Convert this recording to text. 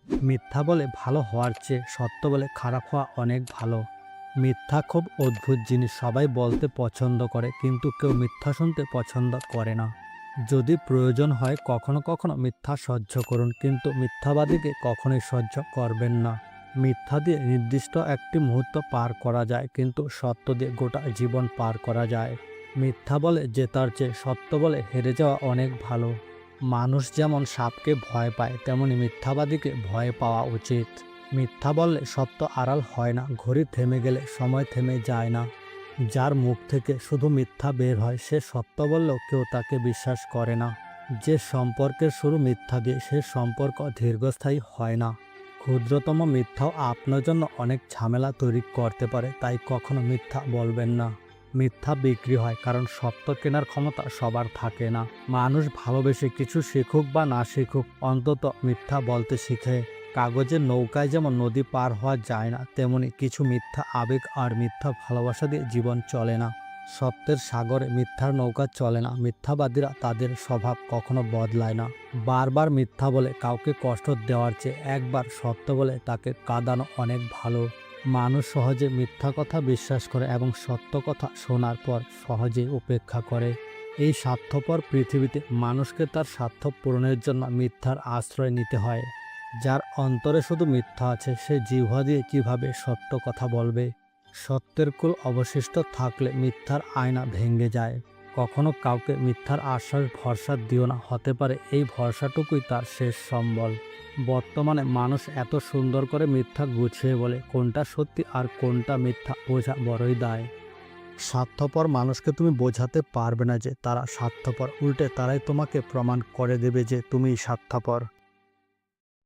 মিথ্যা বলে ভালো হওয়ার চেয়ে সত্য বলে খারাপ হওয়া অনেক ভালো। মিথ্যা খুব অদ্ভুত জিনিস, সবাই বলতে পছন্দ করে কিন্তু কেউ মিথ্যা শুনতে পছন্দ করে না। যদি প্রয়োজন হয় কখনো কখনো মিথ্যা সহ্য করুন, কিন্তু মিথ্যাবাদীকে কখনোই সহ্য করবেন না। মিথ্যা দিয়ে নির্দিষ্ট একটি মুহূর্ত পার করা যায়, কিন্তু সত্য দিয়ে গোটা জীবন পার করা যায়। মিথ্যা বলে জেতার চেয়ে সত্য বলে হেরে যাওয়া অনেক ভালো। মানুষ যেমন সাপকে ভয় পায়, তেমনি মিথ্যাবাদীকে ভয় পাওয়া উচিত। মিথ্যা বললে সত্য আড়াল হয় না, ঘড়ি থেমে গেলে সময় থেমে যায় না। যার মুখ থেকে শুধু মিথ্যা বের হয় সে সত্য বললেও কেউ তাকে বিশ্বাস করে না। যে সম্পর্কের শুরু মিথ্যা দিয়ে সে সম্পর্ক দীর্ঘস্থায়ী হয় না। ক্ষুদ্রতম মিথ্যাও আপনার জন্য অনেক ঝামেলা তৈরি করতে পারে, তাই কখনো মিথ্যা বলবেন না। মিথ্যা বিক্রি হয়, কারণ সত্য কেনার ক্ষমতা সবার থাকে না। মানুষ ভালোবেসে কিছু শিখুক বা না শিখুক, অন্তত মিথ্যা বলতে শিখে। কাগজের নৌকায় যেমন নদী পার হওয়া যায় না, তেমনি কিছু মিথ্যা আবেগ আর মিথ্যা ভালোবাসা দিয়ে জীবন চলে না। সত্যের সাগরে মিথ্যার নৌকা চলে না। মিথ্যাবাদীরা তাদের স্বভাব কখনো বদলায় না। বারবার মিথ্যা বলে কাউকে কষ্ট দেওয়ার চেয়ে একবার সত্য বলে তাকে কাঁদানো অনেক ভালো। মানুষ সহজে মিথ্যা কথা বিশ্বাস করে এবং সত্য কথা শোনার পর সহজেই উপেক্ষা করে। এই স্বার্থপর পৃথিবীতে মানুষকে তার স্বার্থ পূরণের জন্য মিথ্যার আশ্রয় নিতে হয়। যার অন্তরে শুধু মিথ্যা আছে সে জিহ্বা দিয়ে কিভাবে সত্য কথা বলবে? সত্যের কুল অবশিষ্ট থাকলে মিথ্যার আয়না ভেঙে যায়। কখনো কাউকে মিথ্যার আশ্বাস ভরসা দিও না, হতে পারে এই ভরসাটুকুই তার শেষ সম্বল। বর্তমানে মানুষ এত সুন্দর করে মিথ্যা গুছিয়ে বলে, কোনটা সত্যি আর কোনটা মিথ্যা বোঝা বড়ই দায়। স্বার্থপর মানুষকে তুমি বোঝাতে পারবে না যে তারা স্বার্থপর, উল্টে তারাই তোমাকে প্রমাণ করে দেবে যে তুমিই স্বার্থপর।